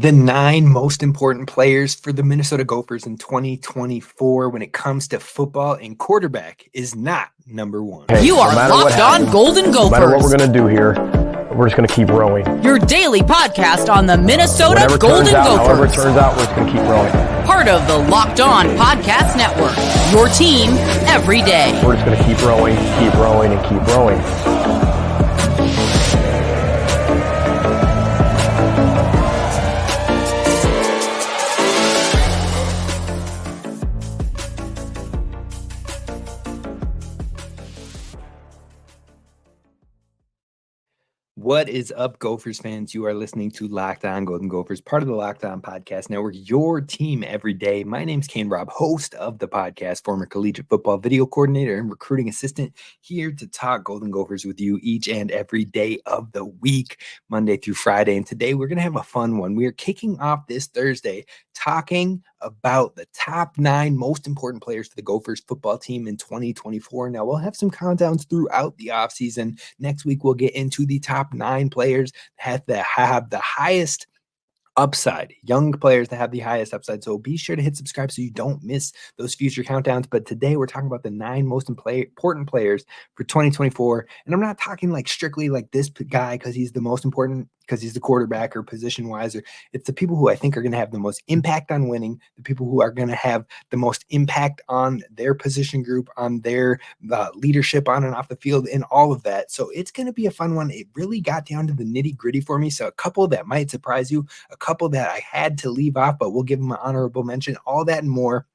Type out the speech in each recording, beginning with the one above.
The 9 most important players for the Minnesota Gophers in 2024 when it comes to football and quarterback is not number 1. Hey, You are Locked On Golden Gophers. No matter what we're going to do here, we're just going to keep rowing. Your daily podcast on the Minnesota Golden Gophers. However it turns out, we're just going to keep rowing. Part of the Locked On Podcast Network. Your team every day. We're just going to keep rowing, and keep rowing. What is up, Gophers fans? You are listening to Locked On Golden Gophers, part of the Locked On Podcast Network, your team every day. My name's Kane Rob, host of the podcast, former collegiate football video coordinator and recruiting assistant, here to talk Golden Gophers with you each and every day of the week, Monday through Friday. And today we're going to have a fun one. We are kicking off this Thursday talking about the top 9 most important players for the Gophers football team in 2024. Now, we'll have some countdowns throughout the offseason. Next week, we'll get into the top 9 players that have the highest upside, young players that have the highest upside. So be sure to hit subscribe so you don't miss those future countdowns. But today we're talking about the 9 most important players for 2024. And I'm not talking like strictly like this guy because he's the most important, because he's the quarterback or position wise. It's the people who I think are going to have the most impact on winning, the people who are going to have the most impact on their position group, on their leadership on and off the field, and all of that. So it's going to be a fun one. It really got down to the nitty gritty for me. So a couple that might surprise you, a couple that I had to leave off, but we'll give them an honorable mention, all that and more.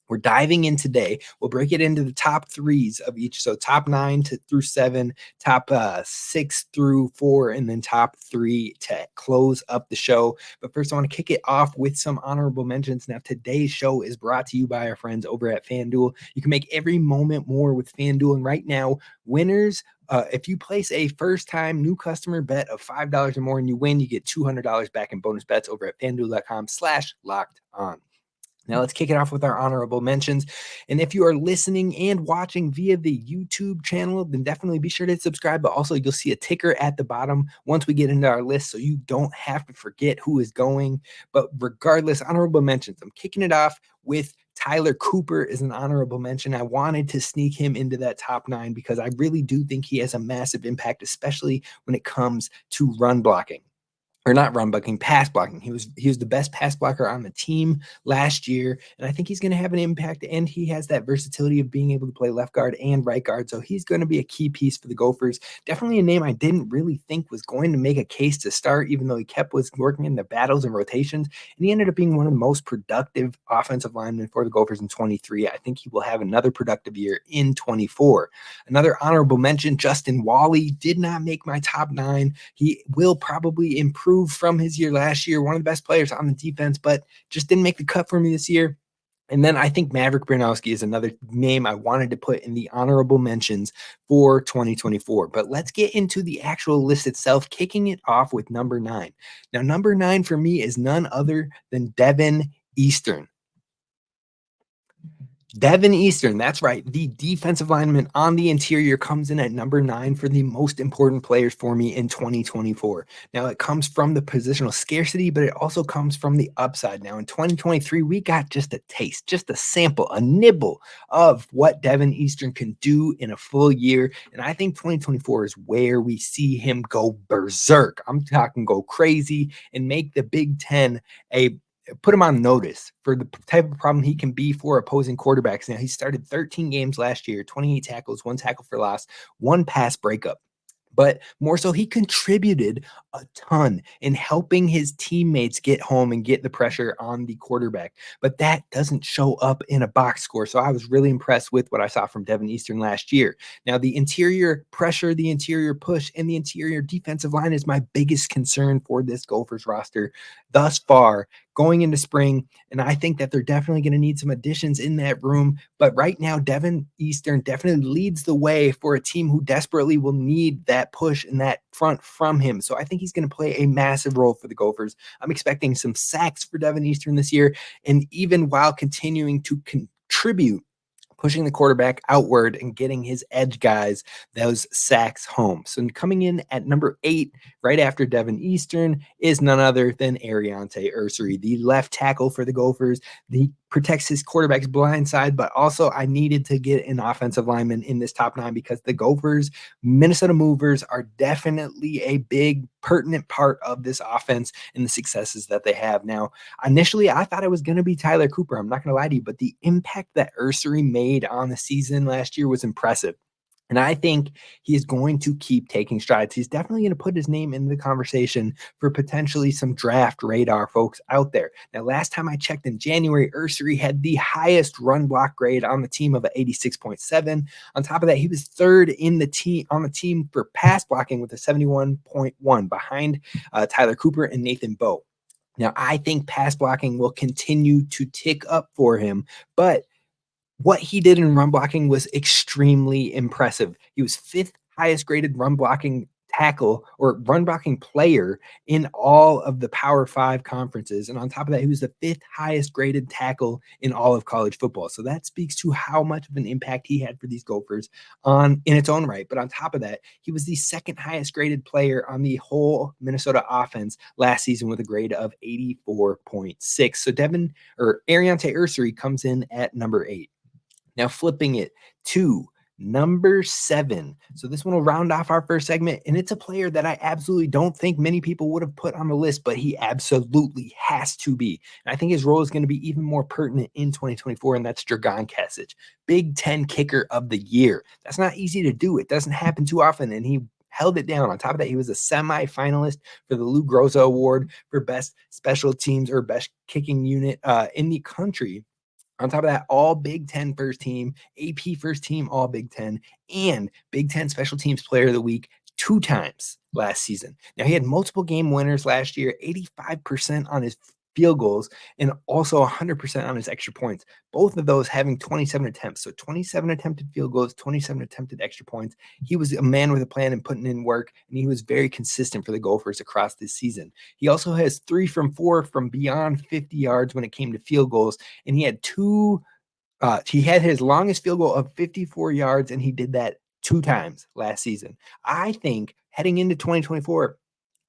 We're diving in today. We'll break it into the top 3s of each. So top 9 through 7, top 6 through 4, and then top 3 to close up the show. But first, I want to kick it off with some honorable mentions. Now, today's show is brought to you by our friends over at FanDuel. You can make every moment more with FanDuel. And right now, winners, if you place a first-time new customer bet of $5 or more and you win, you get $200 back in bonus bets over at FanDuel.com/lockedon. Now let's kick it off with our honorable mentions. And if you are listening and watching via the YouTube channel, then definitely be sure to subscribe. But also you'll see a ticker at the bottom once we get into our list, so you don't have to forget who is going. But regardless, honorable mentions. I'm kicking it off with Tyler Cooper is an honorable mention. I wanted to sneak him into that top 9 because I really do think he has a massive impact, especially when it comes to run blocking. Or not run blocking, pass blocking. He was the best pass blocker on the team last year, and I think he's going to have an impact, and he has that versatility of being able to play left guard and right guard, so he's going to be a key piece for the Gophers. Definitely a name I didn't really think was going to make a case to start, even though he was working in the battles and rotations, and he ended up being one of the most productive offensive linemen for the Gophers in 23. I think he will have another productive year in 24. Another honorable mention, Justin Wally did not make my top 9. He will probably improve from his year last year, one of the best players on the defense, but just didn't make the cut for me this year. And then I think Maverick Bernowski is another name I wanted to put in the honorable mentions for 2024. But let's get into the actual list itself, kicking it off with number 9. Now, number 9 for me is none other than Devin Eastern. Devin Eastern, that's right. The defensive lineman on the interior comes in at number 9 for the most important players for me in 2024. Now, it comes from the positional scarcity, but it also comes from the upside. Now, in 2023, we got just a taste, just a sample, a nibble of what Devin Eastern can do in a full year. And I think 2024 is where we see him go berserk. I'm talking go crazy and make the Big Ten put him on notice for the type of problem he can be for opposing quarterbacks. Now, he started 13 games last year, 28 tackles, 1 tackle for loss, 1 pass breakup. But more so, he contributed a ton in helping his teammates get home and get the pressure on the quarterback. But that doesn't show up in a box score. So I was really impressed with what I saw from Devin Eastern last year. Now, the interior pressure, the interior push, and the interior defensive line is my biggest concern for this Gophers roster thus far going into spring. And I think that they're definitely going to need some additions in that room. But right now, Devin Eastern definitely leads the way for a team who desperately will need that push in that front from him. So I think he's going to play a massive role for the Gophers. I'm expecting some sacks for Devin Eastern this year. And even while continuing to contribute pushing the quarterback outward and getting his edge guys those sacks home. So coming in at number 8, right after Devin Eastern, is none other than Ariante Ursery, the left tackle for the Gophers. He protects his quarterback's blind side, but also I needed to get an offensive lineman in this top 9 because the Gophers, Minnesota movers, are definitely a big pertinent part of this offense and the successes that they have. Now, initially, I thought it was going to be Tyler Cooper. I'm not going to lie to you, but the impact that Ursery made on the season last year was impressive. And I think he is going to keep taking strides. He's definitely going to put his name in the conversation for potentially some draft radar folks out there. Now, last time I checked in January, Ursery had the highest run block grade on the team of 86.7. On top of that, he was third in the team on the team for pass blocking with a 71.1 behind Tyler Cooper and Nathan Bowe. Now, I think pass blocking will continue to tick up for him, but what he did in run blocking was extremely impressive. He was 5th highest graded run blocking tackle or run blocking player in all of the Power 5 conferences. And on top of that, he was the 5th highest graded tackle in all of college football. So that speaks to how much of an impact he had for these Gophers in its own right. But on top of that, he was the 2nd highest graded player on the whole Minnesota offense last season with a grade of 84.6. So Ariante Ursery comes in at number 8. Now flipping it to number 7. So this one will round off our first segment, and it's a player that I absolutely don't think many people would have put on the list, but he absolutely has to be. And I think his role is going to be even more pertinent in 2024, and that's Dragan Kesich, Big Ten Kicker of the Year. That's not easy to do. It doesn't happen too often, and he held it down. On top of that, he was a semi-finalist for the Lou Groza Award for best special teams or best kicking unit in the country. On top of that, all Big Ten first team, AP first team, all Big Ten, and Big Ten Special Teams Player of the Week 2 times last season. Now, he had multiple game winners last year, 85% on his field goals, and also 100% on his extra points. Both of those having 27 attempts. So 27 attempted field goals, 27 attempted extra points. He was a man with a plan and putting in work, and he was very consistent for the Gophers across this season. He also has 3 from 4 from beyond 50 yards when it came to field goals, and he had he had his longest field goal of 54 yards, and he did that 2 times last season. I think heading into 2024,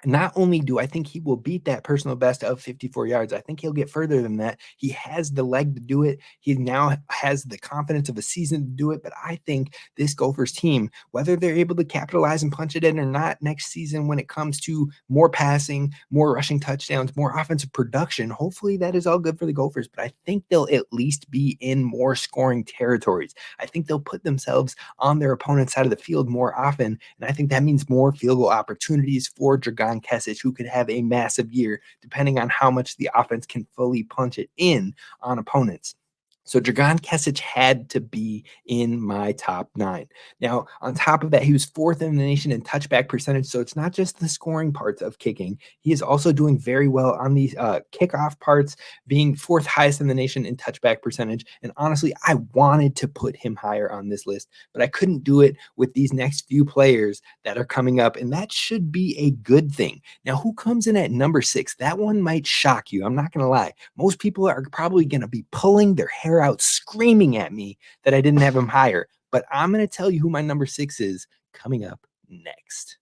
not only do I think he will beat that personal best of 54 yards, I think he'll get further than that. He has the leg to do it. He now has the confidence of a season to do it. But I think this Gophers team, whether they're able to capitalize and punch it in or not next season when it comes to more passing, more rushing touchdowns, more offensive production, hopefully that is all good for the Gophers. But I think they'll at least be in more scoring territories. I think they'll put themselves on their opponent's side of the field more often. And I think that means more field goal opportunities for Dragan Kesich, who could have a massive year depending on how much the offense can fully punch it in on opponents. So Dragan Kesich had to be in my top 9. Now, on top of that, he was 4th in the nation in touchback percentage. So it's not just the scoring parts of kicking. He is also doing very well on these kickoff parts, being 4th highest in the nation in touchback percentage. And honestly, I wanted to put him higher on this list, but I couldn't do it with these next few players that are coming up. And that should be a good thing. Now, who comes in at number 6? That one might shock you. I'm not going to lie. Most people are probably going to be pulling their hair out screaming at me that I didn't have him higher, but I'm going to tell you who my number 6 is coming up next.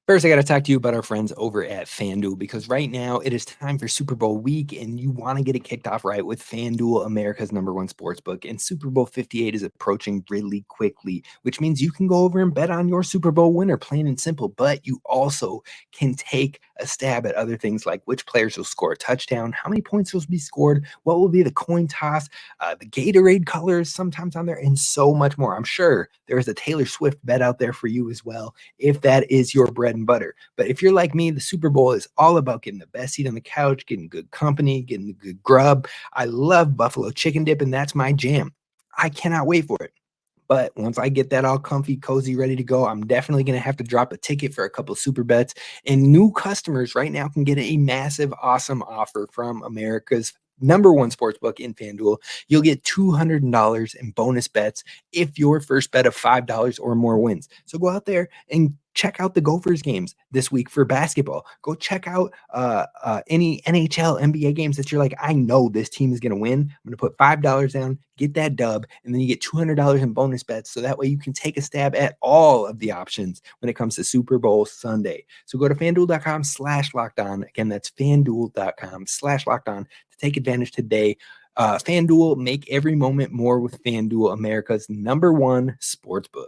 First, I got to talk to you about our friends over at FanDuel, because right now it is time for Super Bowl week and you want to get it kicked off right with FanDuel, America's #1 sportsbook. And Super Bowl 58 is approaching really quickly, which means you can go over and bet on your Super Bowl winner, plain and simple. But you also can take a stab at other things like which players will score a touchdown, how many points will be scored, what will be the coin toss, the Gatorade colors sometimes on there, and so much more. I'm sure there is a Taylor Swift bet out there for you as well, if that is your bread and butter. But if you're like me, the Super Bowl is all about getting the best seat on the couch, getting good company, getting the good grub. I love buffalo chicken dip, and that's my jam. I cannot wait for it. But once I get that all comfy, cozy, ready to go, I'm definitely going to have to drop a ticket for a couple of super bets. And new customers right now can get a massive, awesome offer from America's #1 sportsbook in FanDuel. You'll get $200 in bonus bets if your first bet of $5 or more wins. So go out there and check out the Gophers games this week for basketball. Go check out any NHL, NBA games that you're like, I know this team is going to win. I'm going to put $5 down, get that dub, and then you get $200 in bonus bets. So that way you can take a stab at all of the options when it comes to Super Bowl Sunday. So go to FanDuel.com/lockedon. Again, that's FanDuel.com/lockedon to take advantage today. FanDuel, make every moment more with FanDuel, America's #1 sportsbook.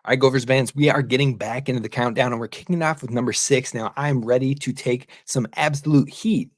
All right, Gophers fans, we are getting back into the countdown and we're kicking it off with number 6. Now, I'm ready to take some absolute heat.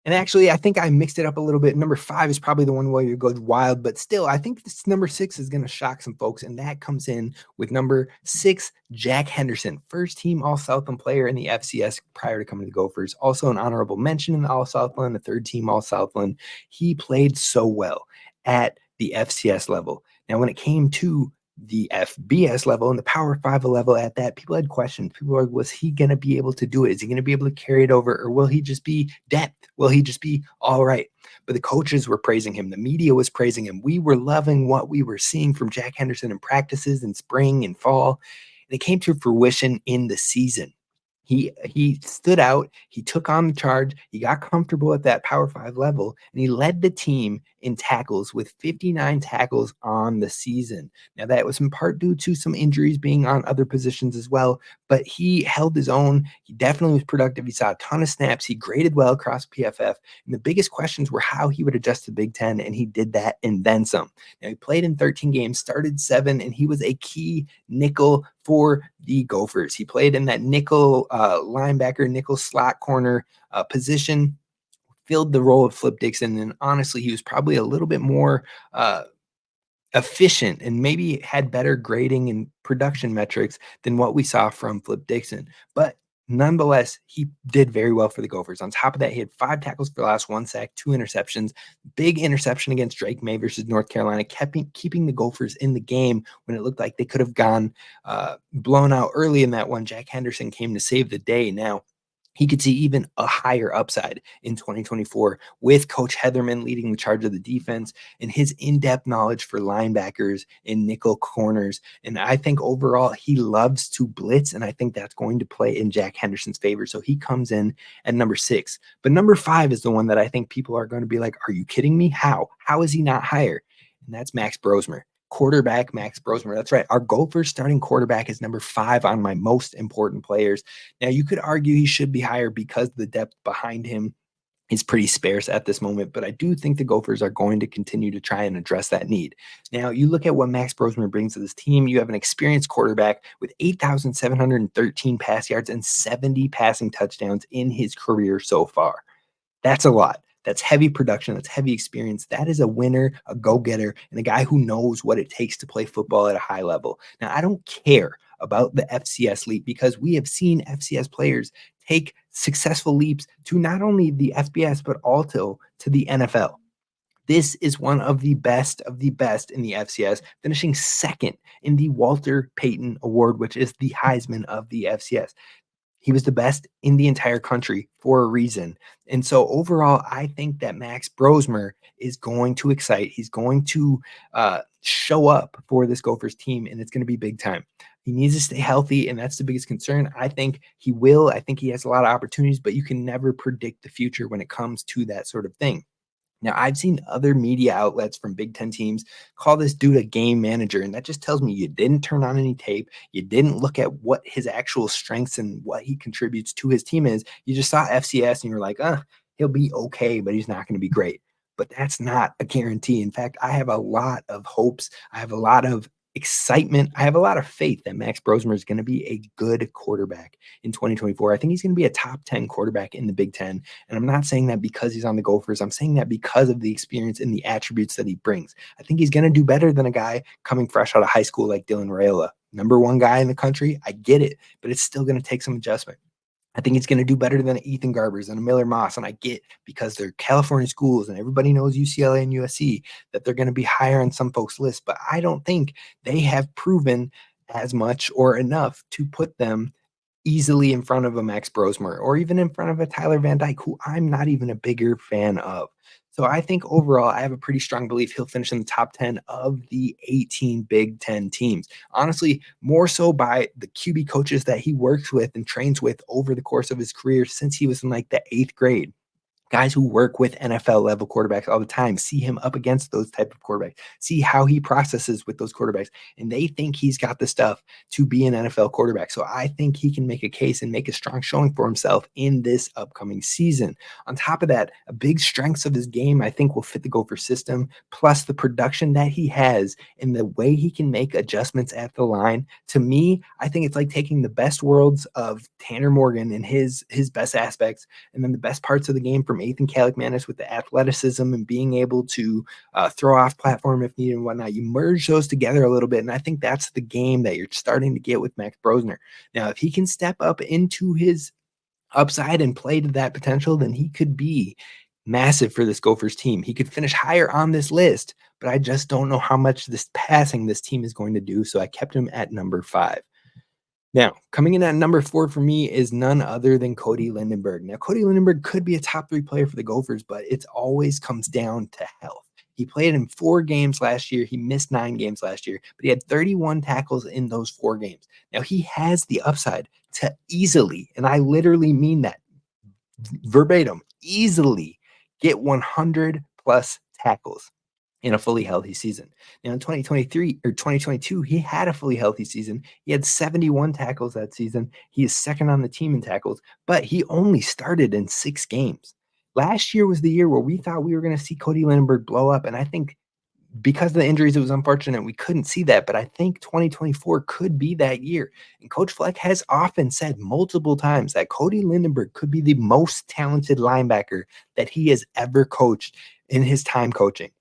And actually, I think I mixed it up a little bit. Number 5 is probably the one where you go wild, but still, I think this number 6 is going to shock some folks. And that comes in with number 6, Jack Henderson, first team All Southland player in the FCS prior to coming to the Gophers. Also an honorable mention in the All Southland, the third team All Southland. He played so well at the FCS level. Now, when it came to the FBS level and the Power 5 level at that, people had questions. People were like, was he going to be able to do it? Is he going to be able to carry it over? Or will he just be depth? Will he just be all right? But the coaches were praising him. The media was praising him. We were loving what we were seeing from Jack Henderson in practices in spring and fall. And it came to fruition in the season. He stood out. He took on the charge. He got comfortable at that Power 5 level, and he led the team in tackles with 59 tackles on the season. Now, that was in part due to some injuries being on other positions as well, but he held his own. He definitely was productive. He saw a ton of snaps. He graded well across PFF, and the biggest questions were how he would adjust to Big Ten, and he did that and then some. Now, he played in 13 games, started 7, and he was a key nickel for the Gophers. He played in that nickel linebacker, nickel slot corner position, filled the role of Flip Dixon, and honestly, he was probably a little bit more efficient and maybe had better grading and production metrics than what we saw from Flip Dixon. But nonetheless, he did very well for the Gophers. On top of that, he had 5 tackles for loss, 1 sack, 2 interceptions. Big interception against Drake May versus North Carolina, keeping the Gophers in the game when it looked like they could have gone blown out early in that one. Jack Henderson came to save the day. Now, he could see even a higher upside in 2024 with Coach Heatherman leading the charge of the defense and his in-depth knowledge for linebackers and nickel corners. And I think overall he loves to blitz, and I think that's going to play in Jack Henderson's favor. So he comes in at number 6. But number 5 is the one that I think people are going to be like, are you kidding me? How? How is he not higher? And that's Max Brosmer. Quarterback Max Brosmer. That's right. Our Gophers starting quarterback is number 5 on my most important players. Now, you could argue he should be higher because the depth behind him is pretty sparse at this moment, but I do think the Gophers are going to continue to try and address that need. Now, you look at what Max Brosmer brings to this team. You have an experienced quarterback with 8,713 pass yards and 70 passing touchdowns in his career so far. That's a lot. That's heavy production. That's heavy experience. That is a winner, a go-getter, and a guy who knows what it takes to play football at a high level. Now, I don't care about the FCS leap because we have seen FCS players take successful leaps to not only the FBS, but also to the NFL. This is one of the best in the FCS, finishing 2nd in the Walter Payton Award, which is the Heisman of the FCS. He was the best in the entire country for a reason. And so overall, I think that Max Brosmer is going to excite. He's going to show up for this Gophers team, and it's going to be big time. He needs to stay healthy, and that's the biggest concern. I think he will. I think he has a lot of opportunities, but you can never predict the future when it comes to that sort of thing. Now, I've seen other media outlets from Big Ten teams call this dude a game manager, and that just tells me you didn't turn on any tape. You didn't look at what his actual strengths and what he contributes to his team is. You just saw FCS, and you were like, he'll be okay, but he's not going to be great. But that's not a guarantee. In fact, I have a lot of hopes. I have a lot of excitement. I have a lot of faith that Max Brosmer is going to be a good quarterback in 2024. I think he's going to be a top 10 quarterback in the Big Ten. And I'm not saying that because he's on the Gophers. I'm saying that because of the experience and the attributes that he brings. I think he's going to do better than a guy coming fresh out of high school like Dylan Raiola. Number 1 guy in the country. I get it, but it's still going to take some adjustment. I think he's going to do better than Ethan Garbers and a Miller Moss. And I get, because they're California schools and everybody knows UCLA and USC, that they're going to be higher on some folks' lists. But I don't think they have proven as much or enough to put them easily in front of a Max Brosmer or even in front of a Tyler Van Dyke, who I'm not even a bigger fan of. So I think overall, I have a pretty strong belief he'll finish in the top 10 of the 18 Big Ten teams. Honestly, more so by the QB coaches that he works with and trains with over the course of his career since he was in like the 8th grade. Guys who work with NFL level quarterbacks all the time see him up against those type of quarterbacks, see how he processes with those quarterbacks, and they think he's got the stuff to be an NFL quarterback. So I think he can make a case and make a strong showing for himself in this upcoming season. On top of that, a big strengths of his game I think will fit the Gopher system, plus the production that he has and the way he can make adjustments at the line. To me, I think it's like taking the best worlds of Tanner Morgan and his best aspects, and then the best parts of the game from Ethan Kalikmanis with the athleticism and being able to throw off platform if needed and whatnot. You merge those together a little bit, and I think that's the game that you're starting to get with Max Brosner. Now, if he can step up into his upside and play to that potential, then he could be massive for this Gophers team. He could finish higher on this list, but I just don't know how much this passing this team is going to do, so I kept him at number 5. Now, coming in at number 4 for me is none other than Cody Lindenberg. Now, Cody Lindenberg could be a top 3 player for the Gophers, but it always comes down to health. He played in 4 games last year. He missed 9 games last year, but he had 31 tackles in those 4 games. Now, he has the upside to easily, and I literally mean that verbatim, easily get 100 plus tackles in a fully healthy season. Now in 2023 or 2022, he had a fully healthy season. He had 71 tackles that season. He is second on the team in tackles, but he only started in 6 games. Last year was the year where we thought we were going to see Cody Lindenberg blow up, and I think because of the injuries, it was unfortunate we couldn't see that, but I think 2024 could be that year. And Coach Fleck has often said multiple times that Cody Lindenberg could be the most talented linebacker that he has ever coached in his time coaching.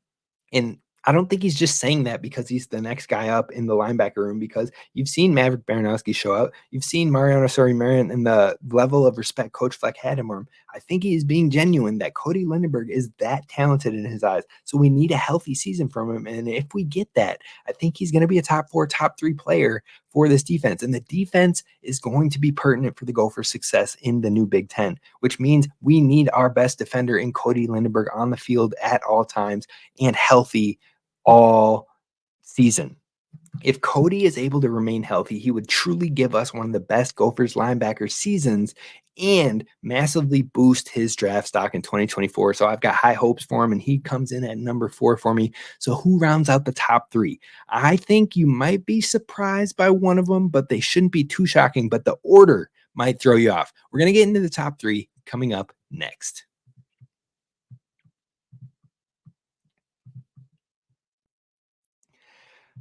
And I don't think he's just saying that because he's the next guy up in the linebacker room, because you've seen Maverick Baranowski show out. You've seen Mariano Sori-Marian and the level of respect Coach Fleck had him for him. I think he is being genuine that Cody Lindenberg is that talented in his eyes. So we need a healthy season from him. And if we get that, I think he's going to be a top 4, top 3 player for this defense. And the defense is going to be pertinent for the Gophers' success in the new Big Ten, which means we need our best defender in Cody Lindenberg on the field at all times and healthy all season. If Cody is able to remain healthy, he would truly give us one of the best Gophers linebacker seasons and massively boost his draft stock in 2024. So I've got high hopes for him, and he comes in at number 4 for me. So who rounds out the top 3? I think you might be surprised by one of them, but they shouldn't be too shocking. But the order might throw you off. We're going to get into the top 3 coming up next.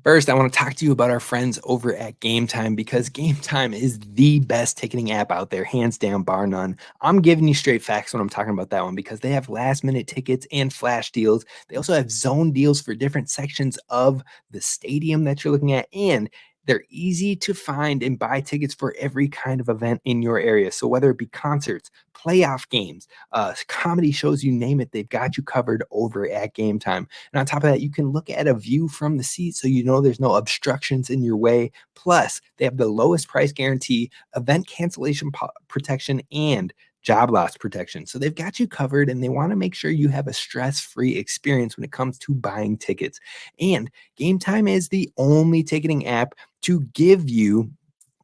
First, I want to talk to you about our friends over at Gametime, because Gametime is the best ticketing app out there, hands down, bar none. I'm giving you straight facts when I'm talking about that one, because they have last-minute tickets and flash deals. They also have zone deals for different sections of the stadium that you're looking at, and they're easy to find and buy tickets for every kind of event in your area. So whether it be concerts, playoff games, comedy shows, you name it, they've got you covered over at Gametime. And on top of that, you can look at a view from the seat so you know there's no obstructions in your way. Plus, they have the lowest price guarantee, event cancellation protection, and job loss protection. So they've got you covered, and they want to make sure you have a stress-free experience when it comes to buying tickets. And Gametime is the only ticketing app to give you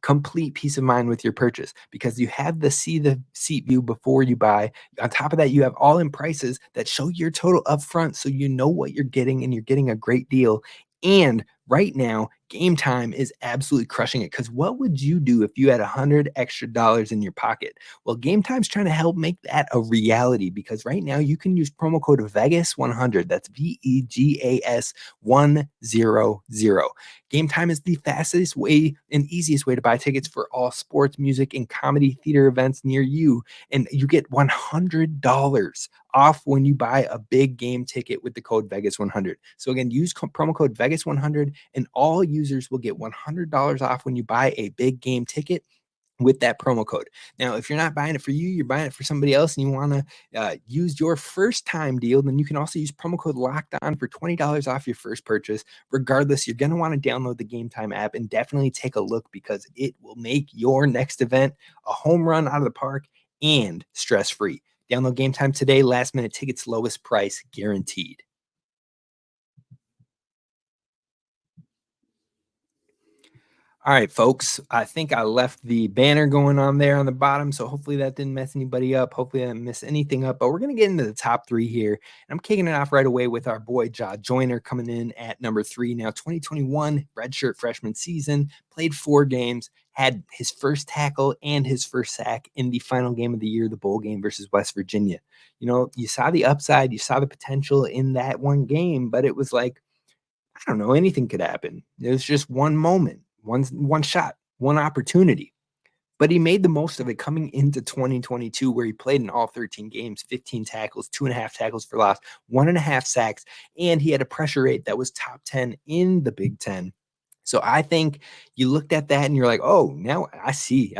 complete peace of mind with your purchase, because you have the see the seat view before you buy. On top of that, you have all in prices that show your total upfront, so you know what you're getting and you're getting a great deal. And right now, Gametime is absolutely crushing it, because what would you do if you had $100 extra in your pocket? Well, Gametime's trying to help make that a reality, because right now you can use promo code VEGAS100. That's VEGAS 100. Gametime is the fastest way and easiest way to buy tickets for all sports, music, and comedy theater events near you. And you get $100 off when you buy a big game ticket with the code VEGAS100. So again, use promo code VEGAS100, and all users will get $100 off when you buy a big game ticket. with that promo code. Now, if you're not buying it for you, you're buying it for somebody else, and you want to use your first time deal, then you can also use promo code Locked On for $20 off your first purchase. Regardless, you're going to want to download the Gametime app and definitely take a look, because it will make your next event a home run out of the park and stress-free. Download Gametime today. Last minute tickets, lowest price guaranteed. All right, folks, I think I left the banner going on there on the bottom, so hopefully that didn't mess anybody up. Hopefully I didn't miss anything up, but we're going to get into the top three here. And I'm kicking it off right away with our boy Ja Joyner coming in at number 3. Now, 2021 redshirt freshman season, played 4 games, had his first tackle and his first sack in the final game of the year, the bowl game versus West Virginia. You know, you saw the upside, you saw the potential in that one game, but it was like, I don't know, anything could happen. It was just one moment, one shot, one opportunity. But he made the most of it coming into 2022, where he played in all 13 games, 15 tackles, 2.5 tackles for loss, 1.5 sacks, and he had a pressure rate that was top 10 in the Big Ten. So I think you looked at that and you're like, oh, now I see.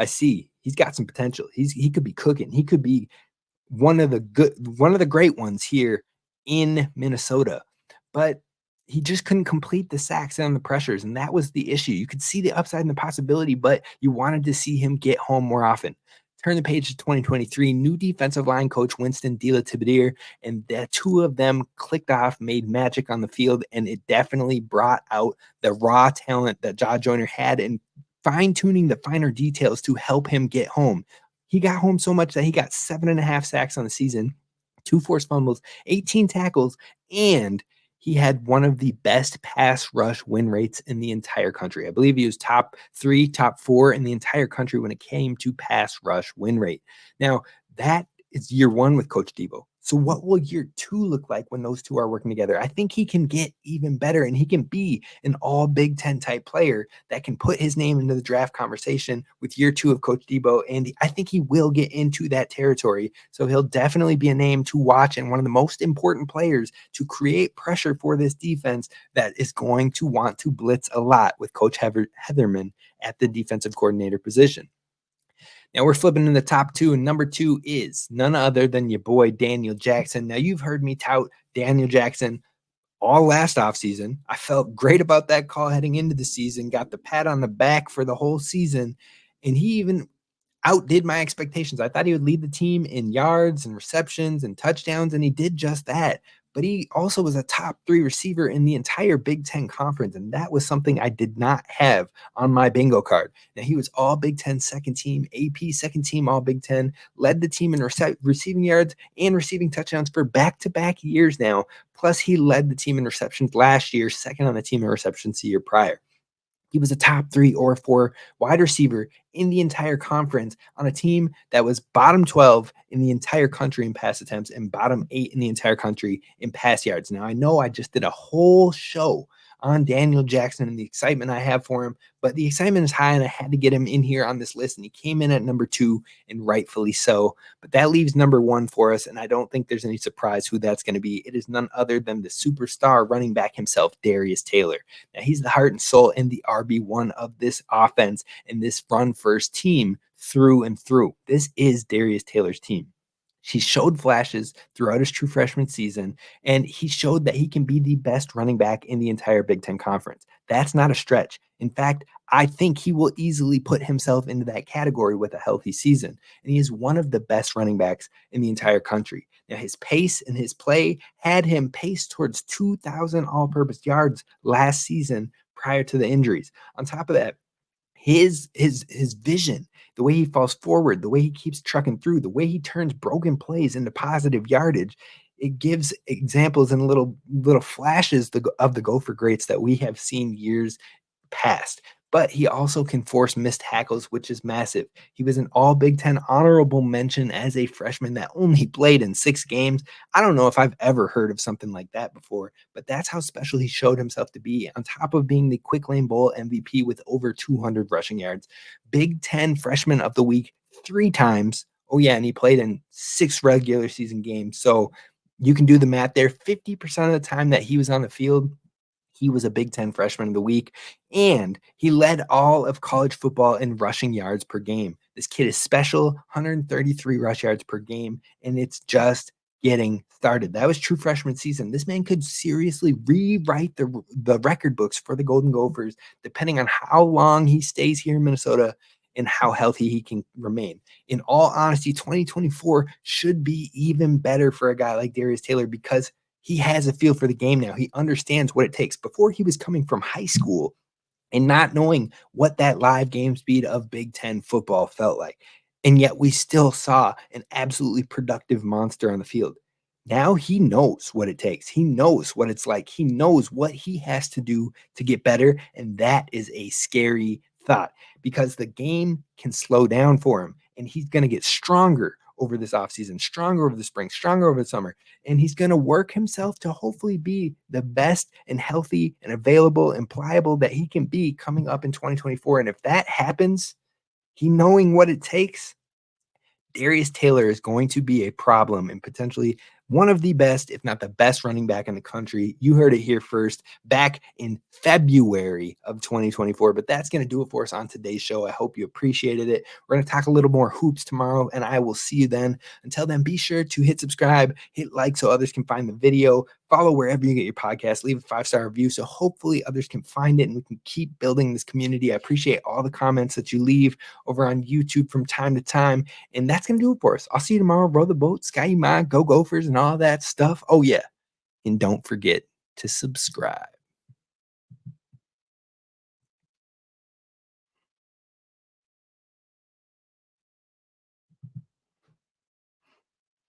He's got some potential. He could be cooking. He could be one of the great ones here in Minnesota. But he just couldn't complete the sacks and the pressures, and that was the issue. You could see the upside and the possibility, but you wanted to see him get home more often. Turn the page to 2023, new defensive line coach Winston DeLa-Tibadier, and the two of them clicked off, made magic on the field, and it definitely brought out the raw talent that Ja Joyner had, and fine-tuning the finer details to help him get home. He got home so much that he got 7.5 sacks on the season, 2 forced fumbles, 18 tackles, and he had one of the best pass rush win rates in the entire country. I believe he was top 3, top 4 in the entire country when it came to pass rush win rate. Now, that is year 1 with Coach Debo. So what will year 2 look like when those two are working together? I think he can get even better, and he can be an all Big Ten type player that can put his name into the draft conversation with year 2 of Coach Debo. And I think he will get into that territory. So he'll definitely be a name to watch, and one of the most important players to create pressure for this defense that is going to want to blitz a lot with Coach Heatherman at the defensive coordinator position. Now we're flipping in the top 2, and number 2 is none other than your boy Daniel Jackson. Now, you've heard me tout Daniel Jackson all last offseason. I felt great about that call heading into the season, got the pat on the back for the whole season, and he even outdid my expectations. I thought he would lead the team in yards and receptions and touchdowns, and he did just that. But he also was a top 3 receiver in the entire Big Ten conference, and that was something I did not have on my bingo card. Now, he was all Big Ten second team, AP second team, all Big Ten, led the team in receiving yards and receiving touchdowns for back-to-back years now. Plus, he led the team in receptions last year, second on the team in receptions the year prior. He was a top 3 or 4 wide receiver in the entire conference on a team that was bottom 12 in the entire country in pass attempts and bottom 8 in the entire country in pass yards. Now, I know I just did a whole show on Daniel Jackson and the excitement I have for him, but the excitement is high, and I had to get him in here on this list, and he came in at number 2, and rightfully so. But that leaves number 1 for us, and I don't think there's any surprise who that's going to be. It is none other than the superstar running back himself, Darius Taylor. Now, he's the heart and soul and the RB1 of this offense and this run-first team through and through. This is Darius Taylor's team. He showed flashes throughout his true freshman season, and he showed that he can be the best running back in the entire Big Ten Conference. That's not a stretch. In fact, I think he will easily put himself into that category with a healthy season, and he is one of the best running backs in the entire country. Now, his pace and his play had him paced towards 2,000 all-purpose yards last season prior to the injuries. On top of that, his vision, the way he falls forward, the way he keeps trucking through, the way he turns broken plays into positive yardage, it gives examples and little flashes of the Gopher greats that we have seen years past. But he also can force missed tackles, which is massive. He was an all Big Ten honorable mention as a freshman that only played in 6 games. I don't know if I've ever heard of something like that before, but that's how special he showed himself to be, on top of being the Quick Lane Bowl MVP with over 200 rushing yards. Big Ten Freshman of the Week 3 times. Oh, yeah, and he played in 6 regular season games. So you can do the math there. 50% of the time that he was on the field, he was a Big Ten Freshman of the Week, and he led all of college football in rushing yards per game. This kid is special, 133 rush yards per game, and it's just getting started. That was true freshman season. This man could seriously rewrite the record books for the Golden Gophers, depending on how long he stays here in Minnesota and how healthy he can remain. In all honesty, 2024 should be even better for a guy like Darius Taylor because he has a feel for the game now. He understands what it takes. Before, he was coming from high school and not knowing what that live game speed of Big Ten football felt like. And yet we still saw an absolutely productive monster on the field. Now he knows what it takes. He knows what it's like. He knows what he has to do to get better. And that is a scary thought because the game can slow down for him. And he's going to get stronger over this offseason, stronger over the spring, stronger over the summer. And he's going to work himself to hopefully be the best and healthy and available and pliable that he can be coming up in 2024. And if that happens, he knowing what it takes, Darius Taylor is going to be a problem and potentially one of the best, if not the best running back in the country. You heard it here first, back in February of 2024. But that's going to do it for us on today's show. I hope you appreciated it. We're going to talk a little more hoops tomorrow, and I will see you then. Until then, be sure to hit subscribe, hit like so others can find the video, follow wherever you get your podcast, leave a 5-star review so hopefully others can find it and we can keep building this community. I appreciate all the comments that you leave over on YouTube from time to time. And that's going to do it for us. I'll see you tomorrow. Row the boat, Sky Ma, go Gophers, and all that stuff. Oh, yeah. And don't forget to subscribe.